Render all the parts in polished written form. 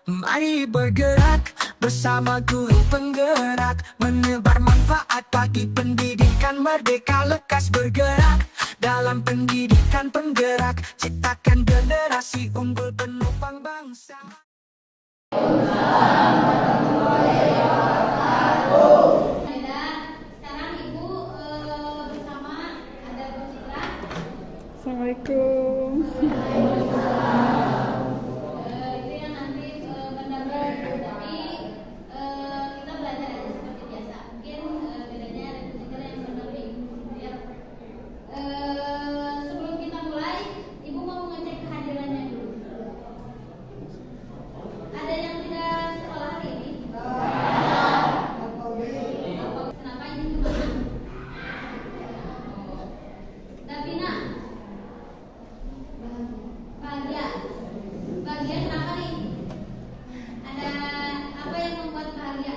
Mari bergerak bersama guru penggerak, menebar manfaat bagi pendidikan merdeka. Lekas bergerak dalam pendidikan penggerak, ciptakan generasi unggul penopang bangsa. Sekarang Ibu bersama ada Bu Citra. Assalamualaikum. Itu yang nanti mendapat, tapi kita belajar aja seperti biasa. Mungkin bedanya ada Bu Citra yang mendamping, ya. Sebelum kita mulai, Ibu mau ngecek kehadirannya dulu. Ada yang tidak sekolah hari ini? Kenapa ini kemana? Davina, Bahagia, Bahagia kenapa nih? Ada apa yang membuat bahagia?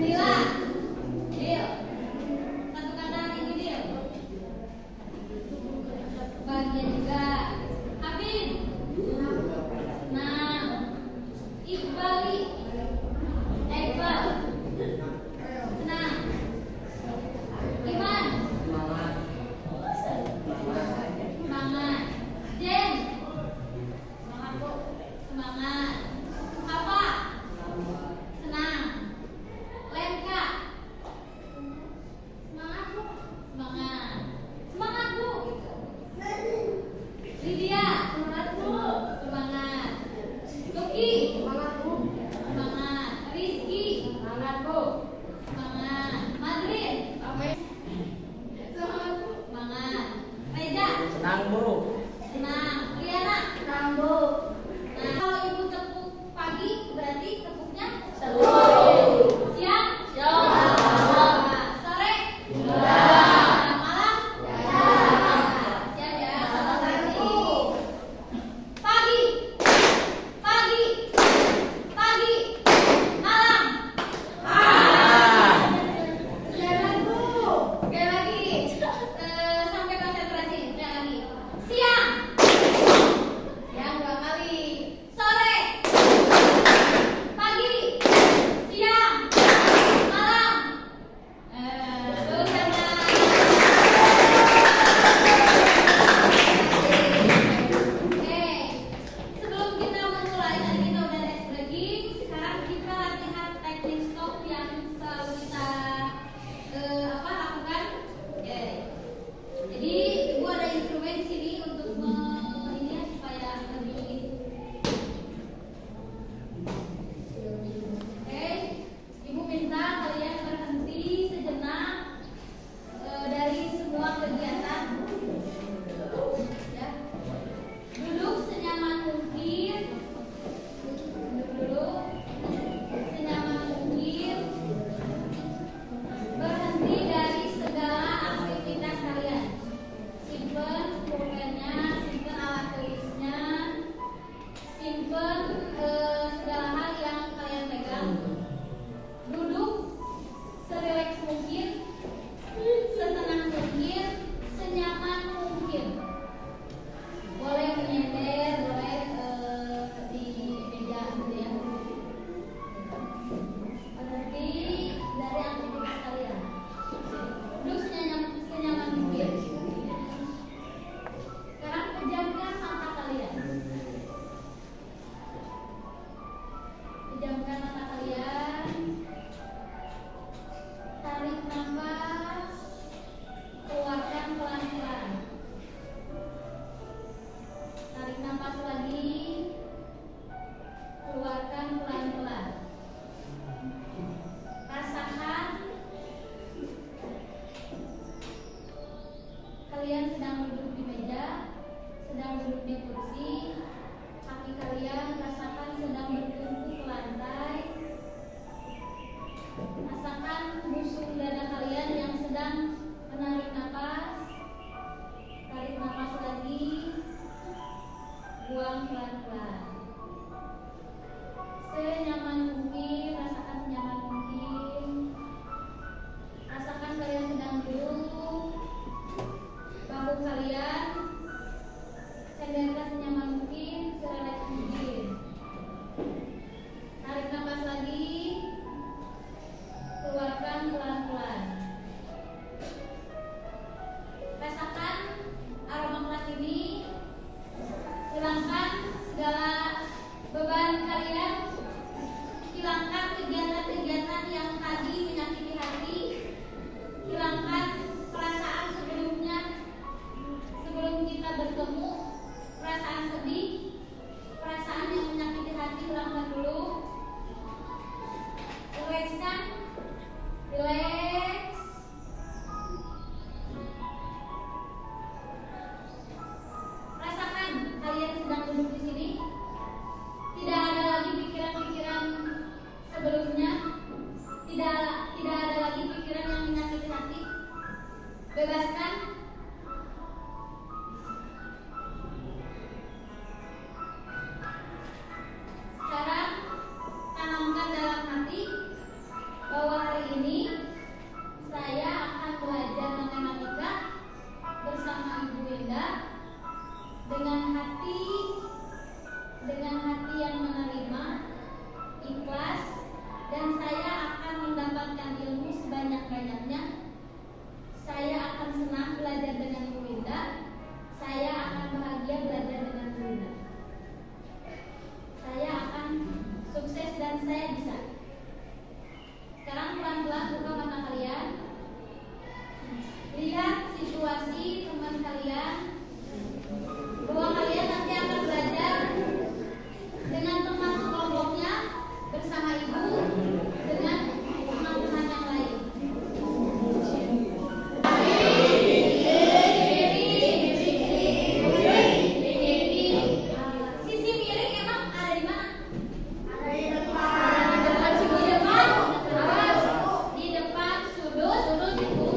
Dila, Dil, satu kata ini Dil. Bahagia juga. Hafid, senang. Iqbali, Iqbal, senang. Iman, semangat. Jen, semangat Bu, semangat. Apa? Senang. Lenka, semangat Bu, semangat. Semangat Bu. Lydia, semangat Bu, semangat. Lucky, semangat Bu, semangat. Rizky, semangat Bu, semangat. Madrin, semangat Bu, semangat. Reza, Senang, Bu. senang. Riana, senang Bu. Nah, kalau Ibu hilangkan kegiatan-kegiatan yang tadi menyakiti hati, hilangkan perasaan sebelumnya, sebelum kita bertemu, perasaan sedih, perasaan yang menyakiti hati hilangkan dulu. Rilekskan, rileks. Rasakan kalian sedang duduk di sini. Tidak ada lagi pikiran-pikiran sebelumnya. Tidak ada lagi pikiran yang menyakiti hati. Bebaskan. Sekarang tanamkan dalam hati bahwa hari ini saya akan belajar matematika bersama Ibu Winda dengan hati yang menerima, ikhlas, dan saya akan mendapatkan ilmu sebanyak-banyaknya. Saya akan senang belajar dengan Ibu Winda. Saya akan bahagia belajar dengan Ibu Winda. Saya akan sukses dan saya bisa. Sekarang pelan-pelan buka mata kalian. Lihat situasi teman kalian bahwa kalian nanti akan belajar dengan teman sekelompoknya bersama ibu dengan teman-teman yang lain. Sisi miring emang ada di mana? Ada di depan. Di depan sudut ibu.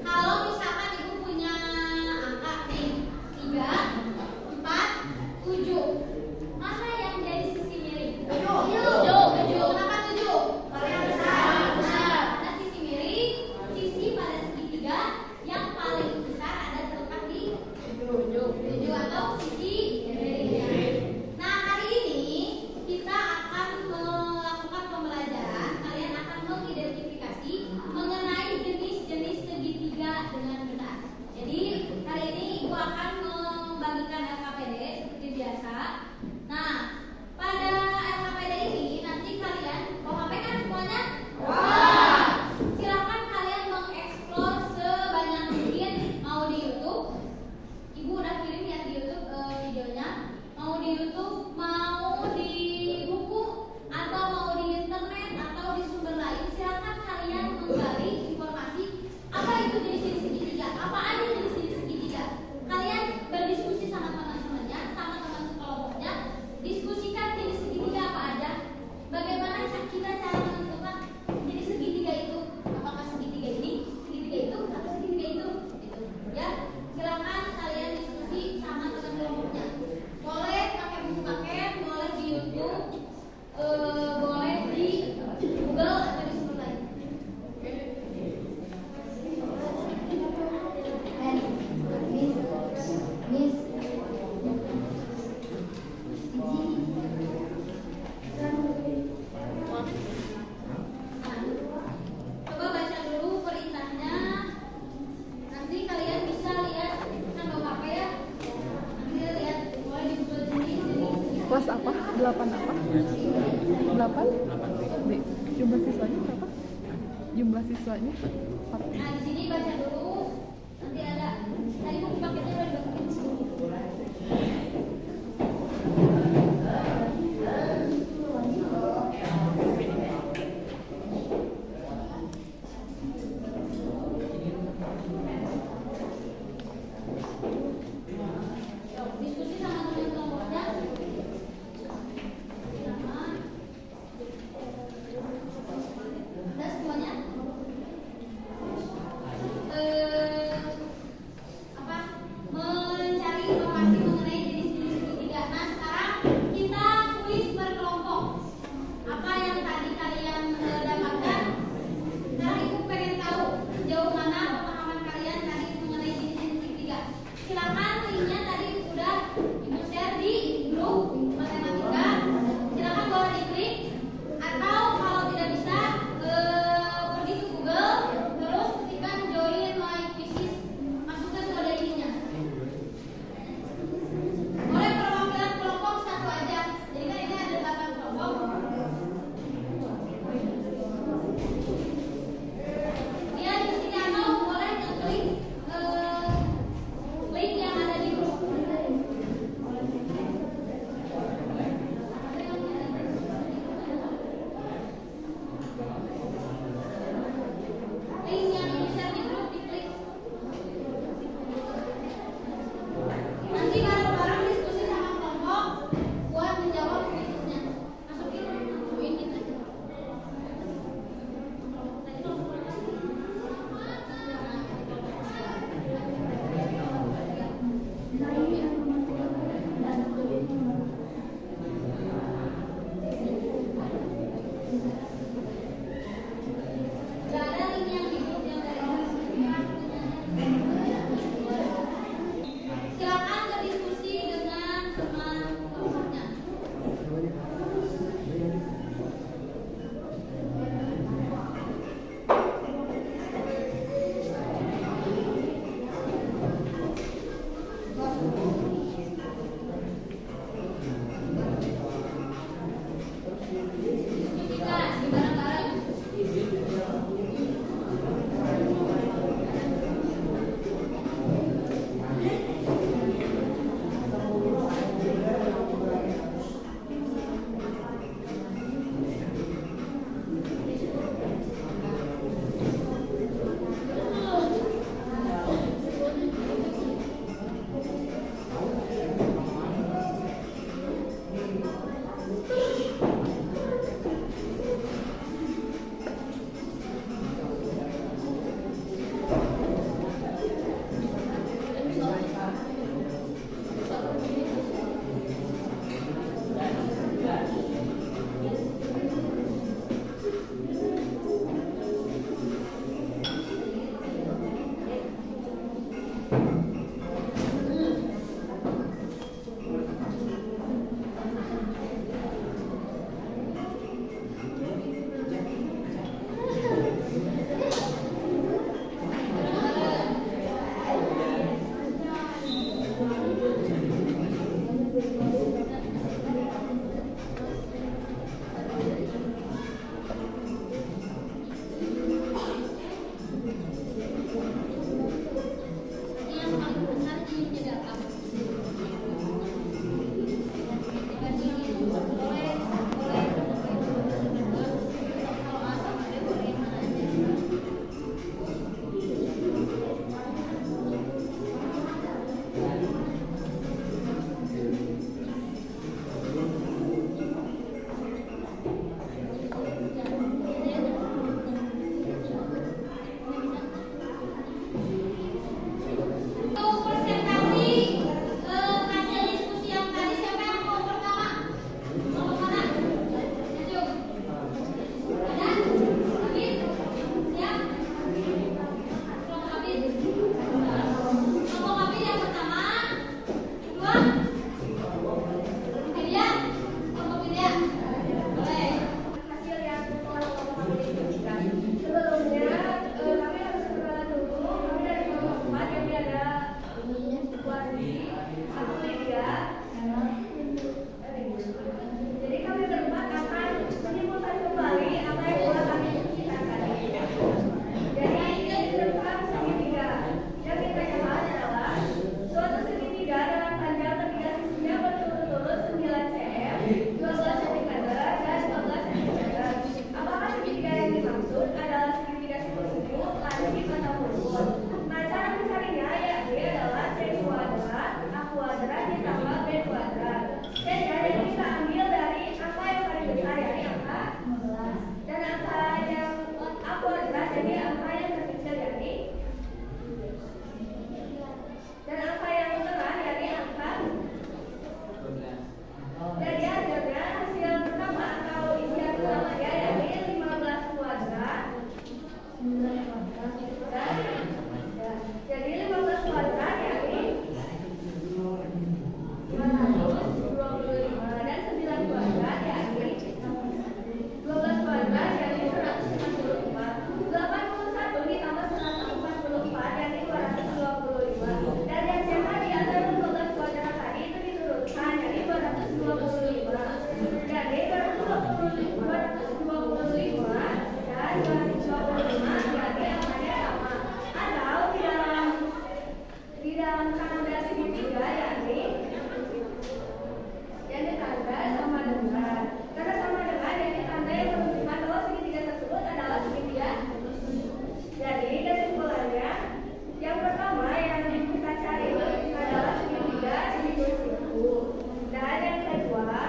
Kalau misalkan ibu punya angka nih 3, 4, 7, mana yang jadi sisi miring? 7. Kenapa 7? Paling besar. Ada sisi miring, sisi pada segitiga yang paling besar ada terletak di 7 atau sisi miring. Nah, hari ini kita akan melakukan pembelajaran. Kalian akan mengidentifikasi mengenai jenis-jenis segitiga dengan benar. Jadi hari ini ibu akan membagikan LKPD seperti biasa. Nah, pada LKPD ini nanti kalian bawa HP kan semuanya? Silakan kalian mengeksplor sebanyak mungkin. Mau di YouTube, ibu udah kirim ya di YouTube videonya. Mau di YouTube, mau di buku, atau mau di internet atau di sumber lain, silakan kalian menggali informasi apa itu jenis-jenis segitiga, apa aja jenis-jenis segitiga. Kalian berdiskusi sama teman-temannya, sama teman sekelompoknya, diskusikan jenis segitiga apa aja. Bagaimana kita cara menentukan jenis segitiga itu? Apakah segitiga ini, segitiga itu, atau segitiga itu? Gitu. Ya, silakan kalian diskusi sama teman kelompoknya. Boleh pakai buku paket, boleh di YouTube, boleh di Google atau di sumber lain. Miss. Coba baca dulu perintahnya. Nanti kalian bisa lihat kan bawa HP ya. Nanti lihat boleh di Google jenis. Kelas apa? 8 apa? 8? D. Jumlah siswanya berapa? Jumlah siswanya 4. Nah, di sini baca dulu. Nanti ada tadi buku paketnya udah dibagiin. Diskusi sama teman kelompoknya. Udah semuanya? Apa?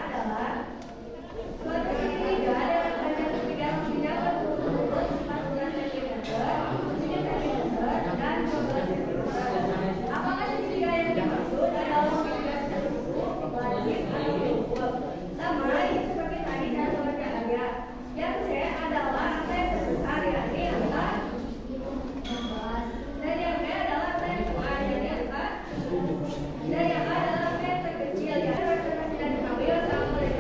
adalah suatu segitiga dengan panjang segitiga maksudnya berturut-turut 14 cm, 7 cm, dan 12 cm. Apakah segitiga yang dimaksud adalah segitiga seterusku, wajib, atau rukun? Sama ini seperti tadi contohnya ada. Yang C adalah angka yang terbesar, yakni angka 16. Dan yang B adalah angka yang besar, yakni angka 7. Dan yang A adalah angka yang terkecil, yakni representasi dari kami. Wassalamualaikum.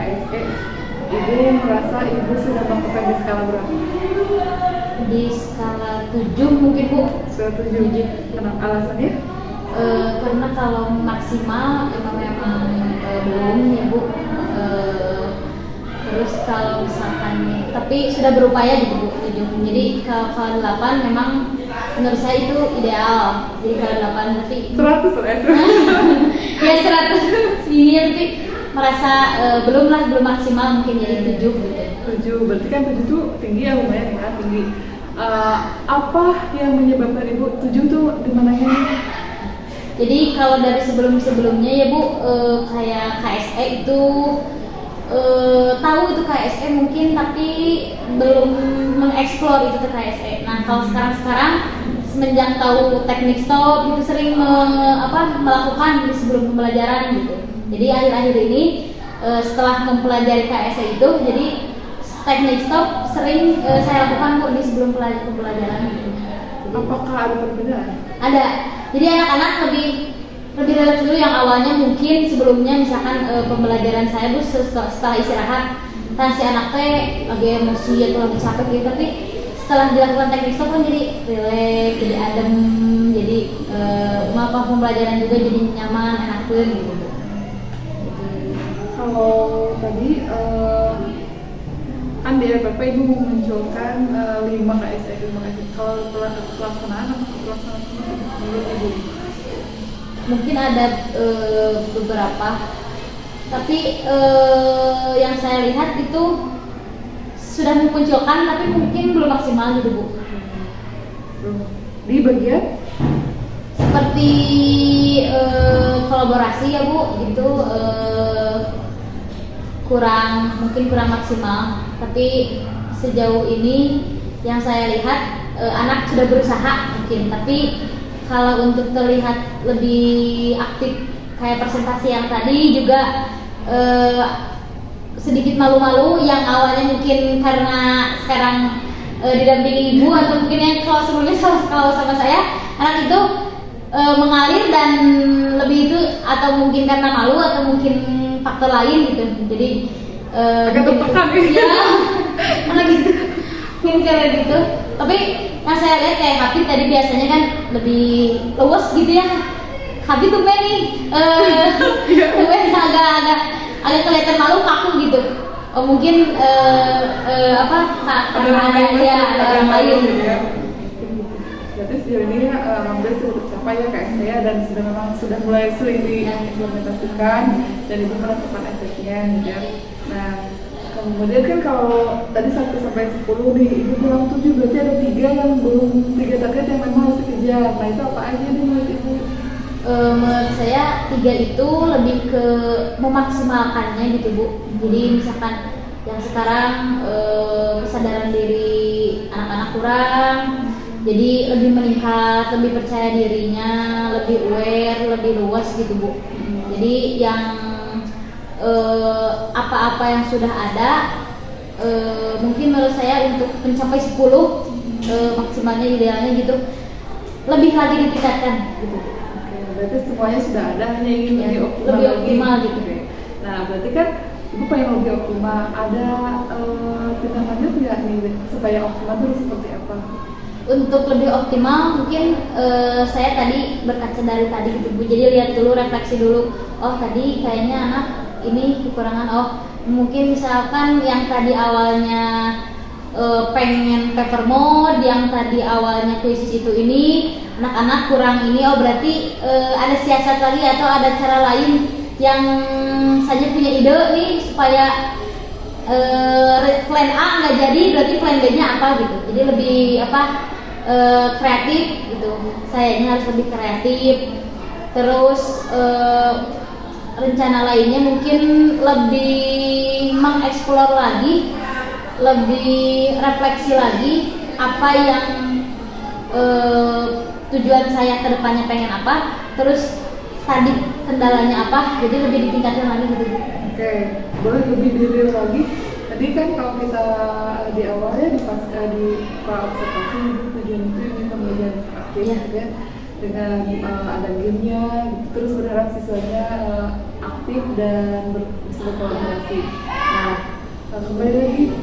KSE, Ibu merasa Ibu sudah melakukan di skala berapa? Di skala 7 mungkin Bu. Sudah 7. Kenapa alasannya? Karena kalau maksimal memang belum ya Bu. Terus kalau misalkan tapi sudah berupaya gitu Bu 7. Jadi kalau 8 memang menurut saya itu ideal. Jadi kalau 8 tapi 100 lah. ya 100 ini tapi merasa belum maksimal mungkin jadi 7 gitu. 7, berarti kan 7 tuh tinggi ya, lumayan ya, tinggi. Apa yang menyebabkan Ibu 7 tuh di mananya? Jadi kalau dari sebelumnya ya Bu, kayak KSE itu tahu itu KSE mungkin tapi belum mengeksplor itu ke KSE. Nah kalau sekarang semenjak tahu teknik stop itu sering melakukan di sebelum pembelajaran gitu. Jadi akhir-akhir ini setelah mempelajari KSE itu, jadi teknik stop sering saya lakukan kok di sebelum pembelajaran gitu. Apakah ada perbedaan? Ada. Jadi anak-anak lebih relaks dulu yang awalnya mungkin sebelumnya misalkan pembelajaran saya tuh setelah istirahat, entah si anak teh lagi emosi atau lagi capek gitu, tapi setelah dilakukan teknik stop kan jadi relax, jadi adem, jadi pembelajaran juga jadi nyaman, enak pun gitu. Kalau tadi kan di RPP Ibu memunculkan 5 KSE. Kalau pelaksanaan menurut Ibu? Mungkin ada beberapa, tapi yang saya lihat itu sudah memunculkan tapi mungkin belum maksimal gitu Bu. Di bagian Seperti kolaborasi ya Bu, itu mungkin kurang maksimal. Tapi sejauh ini yang saya lihat anak sudah berusaha mungkin, tapi kalau untuk terlihat lebih aktif kayak presentasi yang tadi juga sedikit malu-malu yang awalnya mungkin karena sekarang didampingi ibu atau mungkin yang kalau sebelumnya kalau sama saya anak itu mengalir dan lebih itu atau mungkin karena malu atau mungkin faktor lain gitu. Jadi agak tertekan ya anak gitu mungkin karena gitu. Tapi yang saya lihat kayak Habib tadi biasanya kan lebih luas gitu ya. Habib tuh nih agak kelihatan malu kaku gitu. Mungkin karena ada orang lain gitu. Berarti sejauh ini alhamdulillah sudah tercapai ya KSE dan sudah mulai sering diimplementasikan dan Ibu merasakan efeknya gitu ya. Nah kemudian kan kalau tadi 1 sampai 10 nih Ibu bilang 7, berarti ada 3 yang belum, 3 target yang memang harus dikejar. Nah itu apa aja nih menurut Ibu? Menurut saya 3 itu lebih ke memaksimalkannya gitu Bu. Jadi misalkan yang sekarang kesadaran diri anak-anak kurang, jadi lebih meningkat, lebih percaya dirinya, lebih aware, lebih luas gitu Bu. Jadi yang apa-apa yang sudah ada mungkin menurut saya untuk mencapai 10 maksimalnya idealnya gitu lebih lagi ditingkatkan gitu. Oke, berarti semuanya sudah ada, hanya ingin lebih optimal gitu. Nah berarti kan Ibu pengen lebih optimal, ada tindakannya tidak nih supaya optimal itu seperti apa? Untuk lebih optimal mungkin saya tadi berkaca dari tadi gitu Bu. Jadi lihat dulu, refleksi dulu. Oh tadi kayaknya anak ini kekurangan. Oh mungkin misalkan yang tadi awalnya pengen paper mode, yang tadi awalnya kuisis itu ini anak-anak kurang ini. Oh berarti ada siasat lagi atau ada cara lain yang saja punya ide nih supaya plan A nggak jadi, berarti plan B-nya apa gitu. Jadi lebih kreatif gitu. Sayanya harus lebih kreatif. Terus rencana lainnya mungkin lebih mengeksplor lagi, lebih refleksi lagi apa yang tujuan saya ke depannya pengen apa, terus tadi kendalanya apa, jadi lebih ditingkatkan lagi gitu. Oke, boleh lebih detail lagi. Tadi kan kalau kita di awalnya di observasi tujuan itu ingin pembelajaran aktif ya, dengan ada gamenya, terus berharap siswanya aktif dan bisa berkolaborasi. Kembali lagi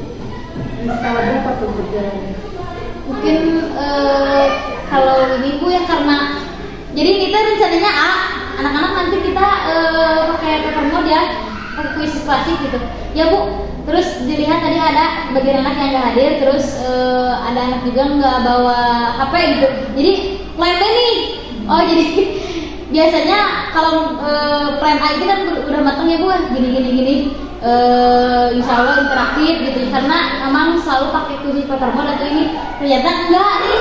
di skala berapa tuh berjalannya? Mungkin kalau ini Bu ya, karena jadi kita rencananya anak-anak nanti kita pakai paper mode ya, pakai kuis klasik gitu ya Bu. Terus dilihat tadi ada bagian anak yang nggak hadir, terus ada anak juga nggak bawa HP gitu, jadi plan B nih. Oh jadi biasanya kalau plan A itu kan udah matang ya Bu, gini insya Allah interaktif gitu, karena memang selalu pakai kuis paper mode atau ini. Ternyata enggak nih,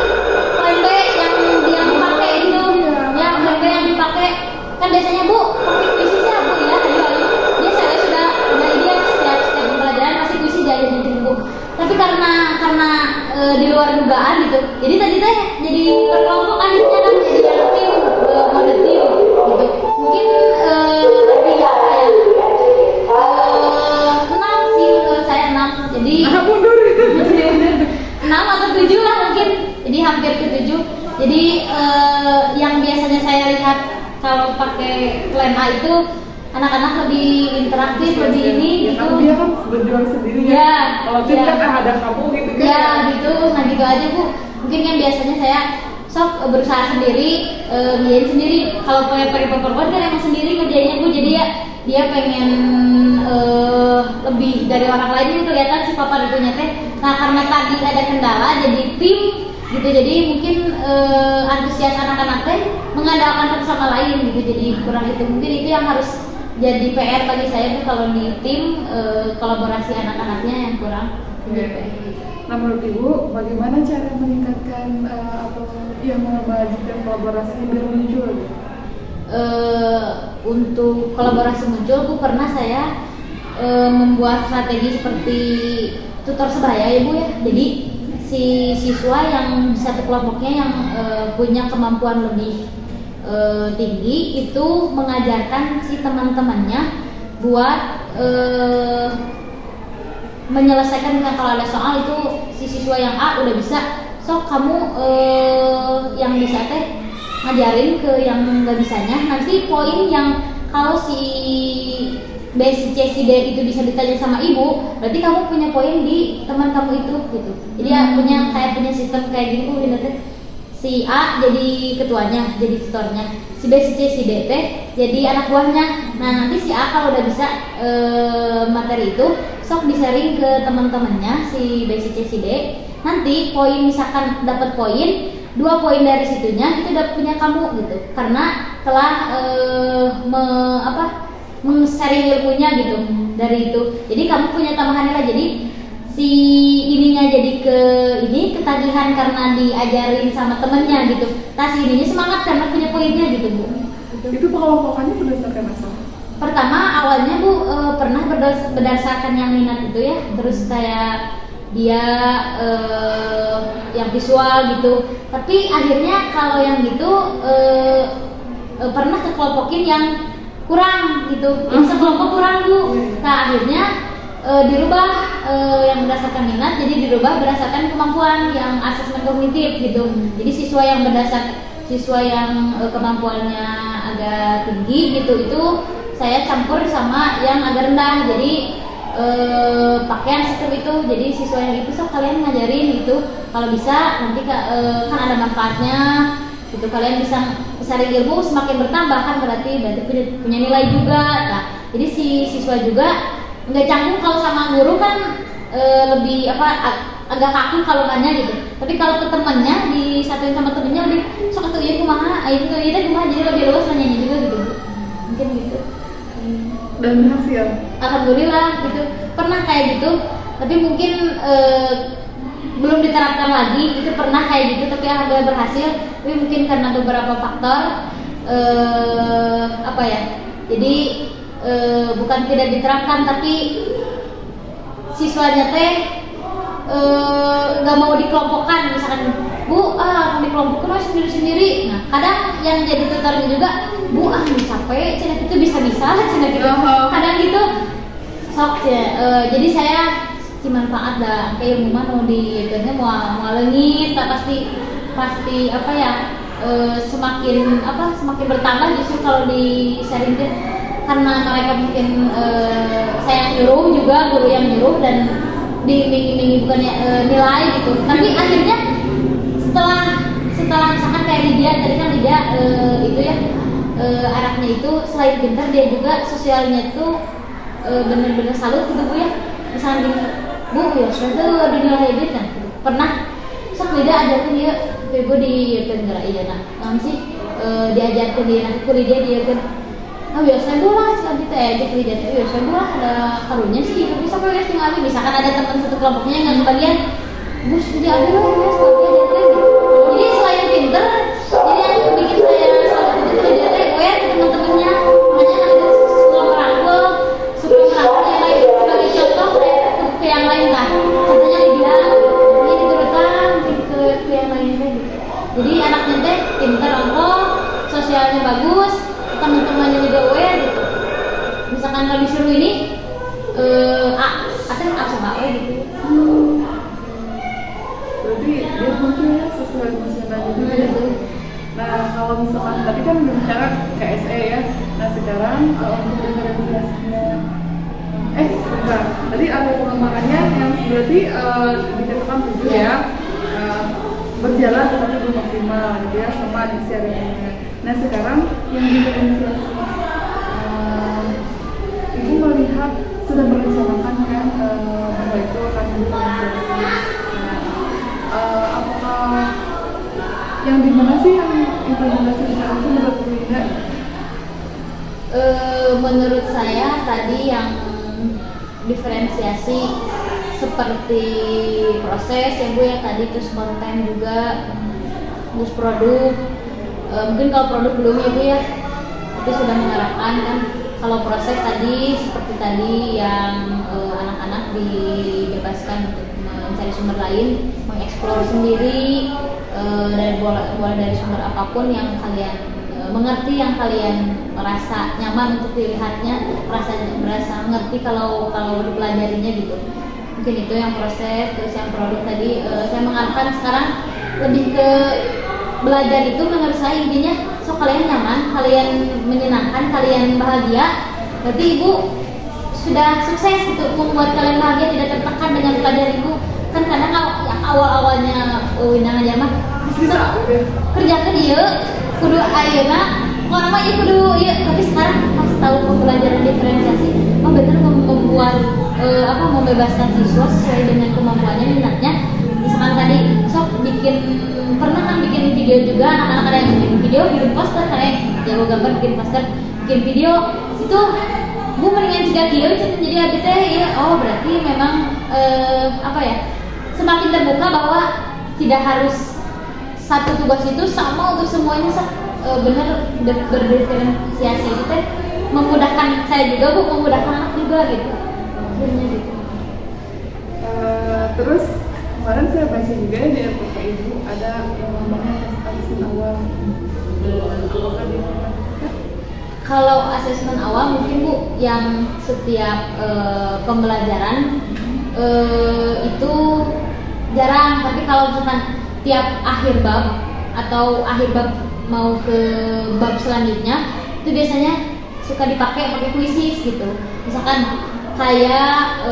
plan B yang dia dipakai gitu ya, plan B yang dipakai kan biasanya Bu pakai kuisnya Bu ya, dia saya sudah dia setiap pembelajaran pasti kuisnya jadi Bu. Tapi karena di luar dugaan gitu, jadi tadi teh jadi perkelompokan gitu kan, jadi ada tim mode tim gitu. Mungkin lebih apa ya, 6 sih menurut saya, 6. Jadi Mundur. 6 atau 7 lah mungkin, jadi hampir ke 7. Jadi yang biasanya saya lihat kalau pakai plan A itu anak-anak lebih interaktif, lebih ini Ya, gitu. kan dia kan berjuang sendiri Ya, ya. Kalau tim ya. kan ada kamu gitu kan. Ya gitu, nah gitu aja Bu. Mungkin yang biasanya saya sok berusaha sendiri, ngerjain sendiri. Kalau pakai paper board kan emang sendiri ngerjainnya Bu. Jadi ya dia pengen lebih dari orang lain itu kelihatan si papa itunya teh. Nah karena tadi ada kendala jadi tim gitu, jadi mungkin antusias anak-anak teh mengandalkan satu sama lain gitu, jadi kurang itu. Mungkin itu yang harus jadi PR bagi saya tuh, kalau di tim kolaborasi anak-anaknya yang kurang. Nah menurut Ibu, bagaimana cara meningkatkan atau yang memajukan kolaborasi biar muncul? Untuk kolaborasi muncul, Bu pernah saya membuat strategi seperti tutor sebaya ya Bu ya. Jadi si siswa yang satu kelompoknya yang punya kemampuan lebih tinggi itu mengajarkan si teman-temannya buat menyelesaikan, kalau ada soal itu si siswa yang A udah bisa, sok kamu yang bisa teh ngajarin ke yang nggak bisanya. Nanti poin yang kalau si B, si C, si D itu bisa ditanya sama ibu, berarti kamu punya poin di teman kamu itu gitu. Jadi ya punya sistem kayak gini Bu, si A jadi ketuanya, jadi tutornya, si B, si C, si D teh jadi anak buahnya. Nah nanti si A kalau udah bisa materi itu, sok di-sharing ke teman-temannya si B, si C, si D. Nanti poin misalkan dapat poin, 2 poin dari situnya itu udah punya kamu gitu, karena telah sharing ilmunya gitu dari itu. Jadi kamu punya tambahan nilai. Jadi si ininya jadi ketagihan karena diajarin sama temennya gitu. Nah si ininya semangat karena punya poinnya gitu Bu. Itu pengelompokannya berdasarkan apa? Pertama awalnya Bu pernah berdasarkan yang minat itu ya, terus kayak dia yang visual gitu. Tapi akhirnya kalau yang gitu pernah kekelompokin yang kurang gitu, yang sekelompok kurang Bu. Nah akhirnya dirubah yang berdasarkan minat, jadi dirubah berdasarkan kemampuan yang asesmen kognitif gitu. Jadi siswa yang kemampuannya agak tinggi gitu, itu saya campur sama yang agak rendah. Jadi pakaian sistem itu, jadi siswa yang itu sok kalian ngajarin gitu, kalau bisa nanti kan ada manfaatnya gitu, kalian bisa sharing ilmu, semakin bertambah kan berarti punya nilai juga. Nah jadi si siswa juga nggak canggung kalau sama guru kan lebih agak kaku kalau nanya gitu. Tapi kalau ke temennya disatuin sama temennya lebih sok tuh iya kumaha, itu kumaha, jadi lebih luas nanyanya juga gitu. Mungkin gitu. Dan hasil? Alhamdulillah gitu. Pernah kayak gitu, tapi mungkin belum diterapkan lagi. Itu pernah kayak gitu, tapi alhamdulillah berhasil. Tapi mungkin karena beberapa faktor jadi bukan tidak diterapkan, tapi siswanya teh nggak mau dikelompokkan. Misalkan Bu, akan dikelompokkan sendiri-sendiri. Nah kadang yang jadi tutornya juga, Bu capek, cina itu bisa-bisa, cina gitu. Kadang gitu sok ya. Jadi saya si manfaat dah kayak ilmu mau diajarnya mau lengit, tak pasti semakin bertambah justru kalau di sharing. karena mereka mungkin saya yang nyuruh juga, guru yang nyuruh dan diiming-imingi bukannya nilai gitu. Tapi akhirnya setelah misalkan kayak Lydia tadi kan Lydia itu ya anaknya itu selain pintar dia juga sosialnya itu bener-bener salut gitu Bu ya. Misalnya gini, Bu ya sudah dinilai dia kan pernah sok Lydia ajarkan dia ibu di negara iya nah sih diajarkan dia nanti kuliah dia kan biasanya gue lah sekali teh jadi dia tuh biasanya gue lah ada karunya sih bisa boleh tinggal misalkan ada teman satu kelompoknya yang nggak kebagian bus jadi ada lah ya seperti dia teh jadi selain pinter jadi yang bikin saya salah itu dia teh gue teman-temannya makanya ada suka merangkul yang lain sebagai contoh ke yang lain lah contohnya Lydia ini diturutan ke yang lain teh gitu. Jadi anaknya teh pinter angkol sosialnya bagus teman-temannya juga aware gitu. Misalkan kalau disuruh ini atau apa sama gitu. Berarti dia mungkin ya sesuai emosional juga ya. Nah kalau misalkan tadi kan berbicara KSE ya. Nah sekarang untuk diferensiasinya sebentar. Tadi ada pengembangannya yang berarti dikatakan 7 ya. Berjalan tetapi belum optimal gitu ya sama diksi adanya. Nah sekarang yang diferensiasi ibu melihat sudah merencanakan kan bahwa itu akan diferensiasi. Apakah yang dimana sih yang implementasi diferensiasi menurut Bu Linda? Menurut saya tadi yang diferensiasi seperti proses ya Bu ya tadi terus konten juga terus produk mungkin kalau produk belum ya Bu ya tapi sudah mengarahkan kan kalau proses tadi seperti tadi yang anak-anak dibebaskan untuk mencari sumber lain mengeksplor sendiri dari sumber apapun yang kalian mengerti yang kalian merasa nyaman untuk dilihatnya merasa mengerti kalau dipelajarinya gitu. Mungkin itu yang proses, terus yang produk tadi saya mengarahkan sekarang lebih ke belajar itu menurut saya intinya so kalian nyaman, kalian menyenangkan, kalian bahagia berarti ibu sudah sukses gitu membuat kalian bahagia tidak tertekan dengan belajar ibu kan kadang yang awal-awalnya winang aja mah kerja ke dia kudu ayeuna orang mah kudu iya tapi sekarang pas tahu pembelajaran diferensiasi benar membuat membebaskan siswa sesuai dengan kemampuannya minatnya misalkan tadi sok pernah kan bikin video juga anak-anak ada yang bikin video poster kayak jago gambar bikin poster bikin video itu bu mendingan juga dia jadi abis ya berarti memang semakin terbuka bahwa tidak harus satu tugas itu sama untuk semuanya benar berdiferensiasi itu teh memudahkan saya juga bu memudahkan anak juga gitu. Terus kemarin saya baca juga di RPK Ibu ada yang namanya tes asesmen awal. Apakah diimplementasikan? Kalau asesmen awal mungkin Bu yang setiap pembelajaran itu jarang, tapi kalau misalkan tiap akhir bab atau akhir bab mau ke bab selanjutnya itu biasanya suka dipakai kuisis gitu. Misalkan kayak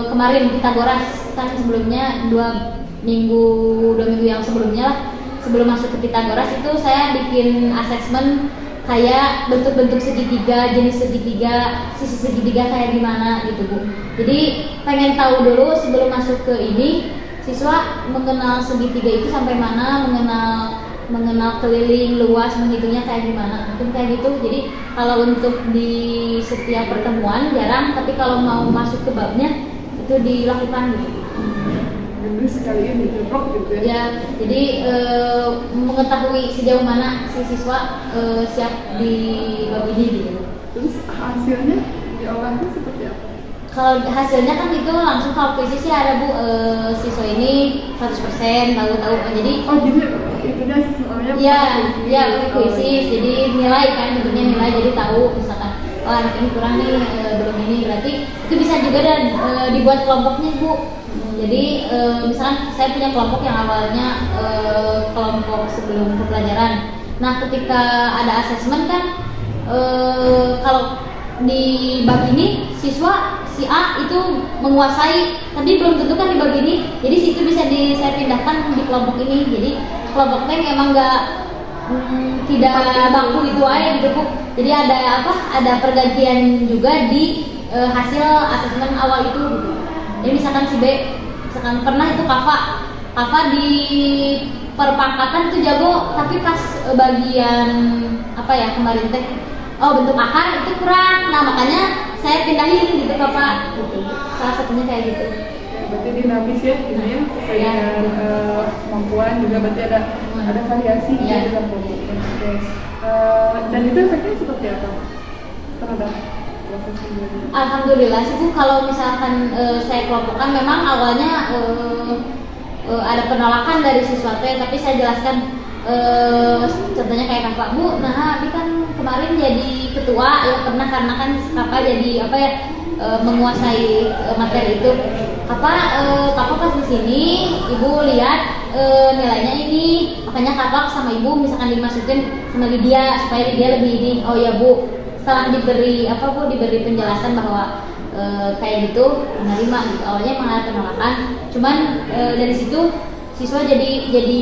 kemarin Pitagoras kan sebelumnya 2 minggu yang sebelumnya lah sebelum masuk ke Pitagoras itu saya bikin asesmen kayak bentuk-bentuk segitiga, jenis segitiga, sisi segitiga kayak gimana gitu Bu. Jadi pengen tahu dulu sebelum masuk ke ini siswa mengenal segitiga itu sampai mana, mengenal keliling luas menghitungnya kayak gimana mungkin kayak gitu. Jadi kalau untuk di setiap pertemuan jarang, tapi kalau mau masuk ke babnya itu dilakukan gitu. Jadi sekalian diceplok gitu ya. Jadi mengetahui sejauh mana si siswa siap di bab ini gitu. Terus hasilnya diolahnya seperti apa? Kalau hasilnya kan itu langsung kalau kuisis sih ada Bu siswa ini 100% tahu. Jadi itunya semuanya ya kuisis. Jadi nilai kan bentuknya nilai jadi tahu misalkan anak ini kurang nih belum ini berarti itu bisa juga dan dibuat kelompoknya Bu. Jadi misalkan saya punya kelompok yang awalnya kelompok sebelum pembelajaran. Nah ketika ada asesmen kan kalau di bab ini siswa si A itu menguasai, tapi belum tentu kan di bab ini. Jadi situ bisa saya pindahkan di kelompok ini. Jadi kelompok yang emang nggak tidak baku itu aja gitu Bu. Jadi ada pergantian juga di hasil asesmen awal itu gitu. Jadi misalkan si B misalkan pernah itu Kava di perpangkatan itu jago, tapi pas bagian kemarin teh bentuk akar itu kurang. Nah makanya saya pindahin gitu Kava gitu. Salah satunya kayak gitu. Berarti dinamis ya, ini ya, sesuai dengan kemampuan juga berarti ada variasi ya dalam kelompoknya. Oke. Dan itu efeknya seperti apa terhadap proses sendiri? Alhamdulillah sih Bu, kalau misalkan saya kelompokkan memang awalnya ada penolakan dari siswa tapi saya jelaskan contohnya kayak Kakak Bu, nah ini kan kemarin jadi ketua ya pernah karena kan Kakak jadi menguasai materi itu. Kakak pas di sini ibu lihat nilainya ini, makanya Kakak sama ibu misalkan dimasukin sama Lydia supaya Lydia lebih ini. Oh ya Bu, setelah diberi diberi penjelasan bahwa kayak gitu menerima gitu. Awalnya emang ada penolakan, cuman dari situ siswa jadi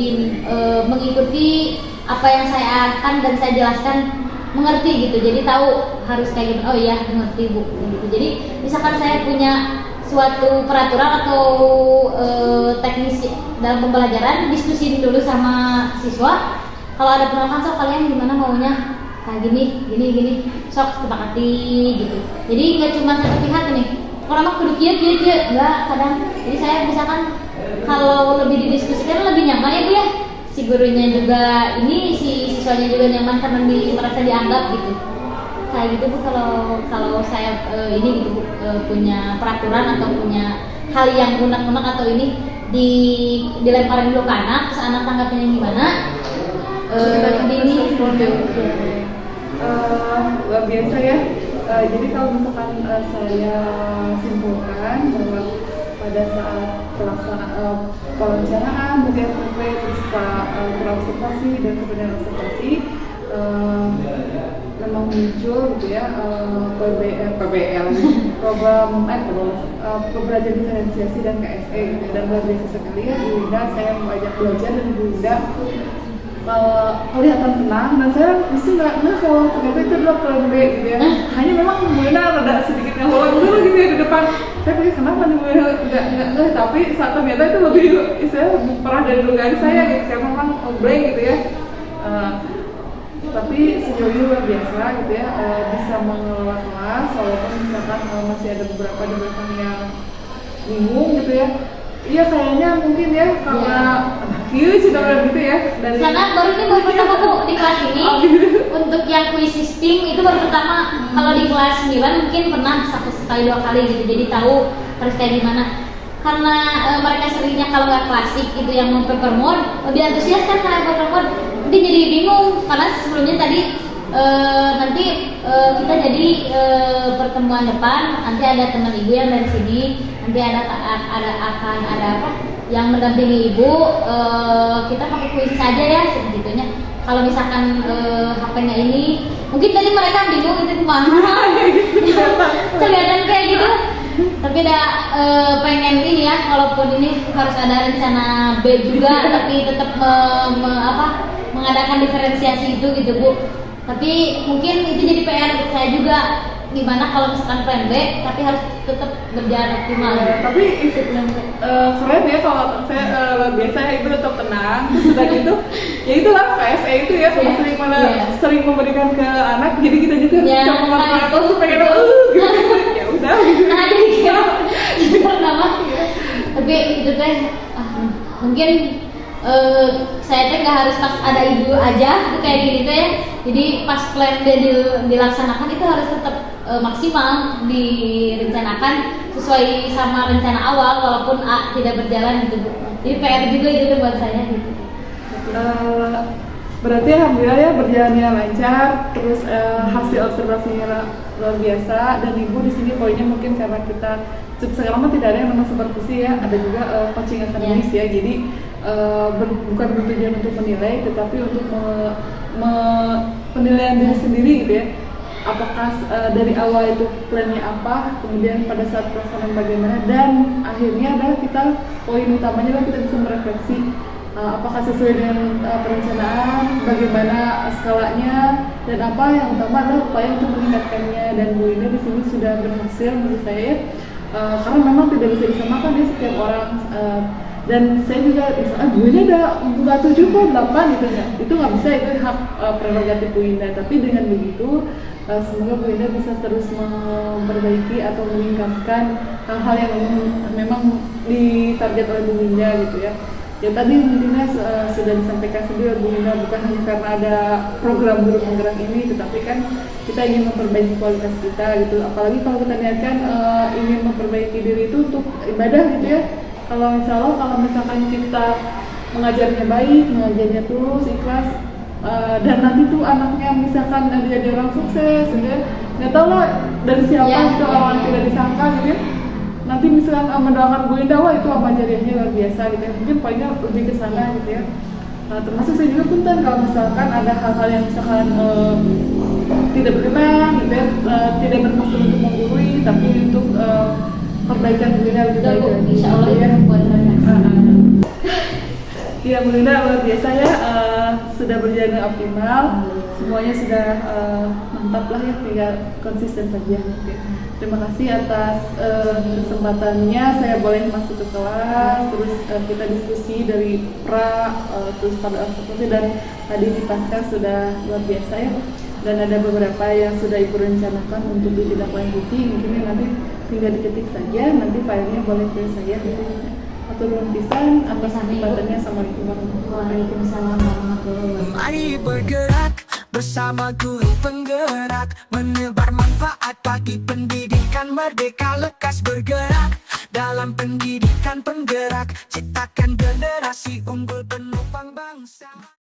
mengikuti apa yang saya arahkan dan saya jelaskan, mengerti gitu. Jadi tahu harus kayak gitu. Oh iya mengerti Bu gitu. Jadi misalkan saya punya suatu peraturan atau teknis dalam pembelajaran, diskusi dulu sama siswa. Kalau ada penolakan, sok kalian gimana maunya? Nah gini, sok sepakati gitu. Jadi nggak cuma satu pihak nih. Kalau mah kudu kieu, enggak kadang. Jadi saya misalkan kalau lebih didiskusikan lebih nyaman ya Bu ya. Si gurunya juga ini, si siswanya juga nyaman karena merasa dianggap gitu. Kayak gitu Bu, kalau saya ini gitu Bu, punya peraturan atau punya hal yang unek-unek atau ini dilemparin dulu ke anak, terus anak tanggapnya gimana? Ini luar biasa ya. Jadi kalau misalkan saya simpulkan bahwa pada saat pelaksanaan perencanaan BPP terus observasi dan sebenarnya observasi memang muncul gitu ya PBL program pembelajaran diferensiasi dan KSE gitu. Dan luar biasa sekali ya Bu Linda, saya mengajak belajar dan Bu Linda kelihatan tenang, dan saya justru nggak kalau ternyata itu adalah plan B gitu ya. Hanya memang benar ada sedikit yang lolos dulu gitu ya di depan. Saya pikir kenapa nih nggak, tapi saat ternyata itu lebih saya parah dari dugaan saya gitu. Saya memang blank gitu ya. Tapi sejauh ini luar biasa gitu ya, bisa mengelola kelas walaupun misalkan masih ada beberapa yang bingung gitu ya. Iya kayaknya mungkin ya karena sudah gitu ya. Karena baru pertama Bu di kelas ini. Untuk yang quiz system itu baru pertama. Kalau di kelas 9 mungkin pernah sekali 2 kali gitu. Jadi tahu harus kayak gimana. Karena mereka seringnya kalau nggak klasik gitu yang mau paper mode, lebih antusias kan karena paper mode. Nanti jadi bingung karena sebelumnya tadi nanti kita jadi pertemuan depan, nanti ada teman ibu yang dari sini, nanti akan ada yang mendampingi ibu, kita pakai kuis saja ya segitunya. Kalau misalkan HP-nya ini, mungkin tadi mereka bingung itu kemana, kelihatan kayak gitu. Tapi pengen ini ya, walaupun ini harus ada rencana B juga, tapi tetap mengadakan diferensiasi itu gitu Bu. Tapi mungkin itu jadi PR untuk saya juga, gimana kalau misalkan plan B tapi harus tetap berjalan optimal. Tapi keren ya kalau saya biasa ibu tetap tenang, terus sudah gitu ya itulah KSE itu ya, sering memberikan ke anak, jadi kita juga bisa memanfaatkan supaya gitu ya udah gitu. Nah jadi nama tapi itu teh mungkin saya teh nggak harus pas ada ibu aja gitu kayak gini tuh ya. Jadi pas plan B dilaksanakan itu harus tetap maksimal direncanakan sesuai sama rencana awal walaupun A tidak berjalan gitu Bu. Jadi PR juga itu buat saya gitu. Berarti alhamdulillah ya berjalannya lancar, terus hasil observasinya luar biasa, dan ibu di sini poinnya mungkin karena kita sekarang mah tidak ada yang namanya supervisi ya, ada juga coaching akademis ya. Jadi bukan bertujuan untuk menilai, tetapi untuk penilaian diri sendiri gitu ya. apakah dari awal itu plannya apa, kemudian pada saat pelaksanaan bagaimana, dan akhirnya adalah kita poin utamanya adalah kita bisa merefleksi apakah sesuai dengan perencanaan, bagaimana skalanya, dan apa yang utama adalah upaya untuk meningkatkannya. Dan Bu Ina di sini sudah berhasil menurut saya ya. Karena memang tidak bisa disamakan ya setiap orang, dan saya juga misalnya Bu Ina ada buka 7 kok 8 gitu ya, itu nggak bisa, itu hak prerogatif Bu Ina. Tapi dengan begitu semoga Bu Ina bisa terus memperbaiki atau meningkatkan hal-hal yang memang ditarget oleh Bu Ina gitu ya. Ya tadi intinya sudah disampaikan sendiri Bu Ina, bukan hanya karena ada program guru penggerak ini, tetapi kan kita ingin memperbaiki kualitas kita gitu. Apalagi kalau kita niatkan ingin memperbaiki diri itu untuk ibadah gitu ya. Kalau insya Allah kalau misalkan kita mengajarnya baik, mengajarnya tulus, ikhlas, dan nanti tuh anaknya misalkan dia jadi orang sukses, gitu ya. Nggak tahu lah dari siapa gitu, orang tidak disangka gitu ya. Nanti misalkan mendoakan Bu Ina, wah itu apa jadinya luar biasa gitu ya. Mungkin poinnya lebih ke sana gitu ya. Termasuk saya juga punten kalau misalkan ada hal-hal yang misalkan tidak berkenan gitu ya, tidak bermaksud untuk menggurui, tapi untuk perbaikan Bu Ina lebih baik lagi. Insya Allah ya. Ya Bu Ina luar biasa ya, sudah berjalan dengan optimal, semuanya sudah mantap lah ya, tinggal konsisten saja. Oke. Terima kasih atas kesempatannya, saya boleh masuk ke kelas, terus kita diskusi dari terus pada organisasi, dan tadi di pasca sudah luar biasa ya. Dan ada beberapa yang sudah Ibu rencanakan untuk ditindaklanjuti, mungkin nanti tinggal diketik saja, nanti filenya boleh ke saya gitu. Atau belum pisan, atas kesempatannya. Assalamualaikum warahmatullahi wabarakatuh. Mari bergerak bersama guru penggerak, menebar manfaat bagi pendidikan merdeka, lekas bergerak dalam pendidikan penggerak, ciptakan generasi unggul penopang bangsa.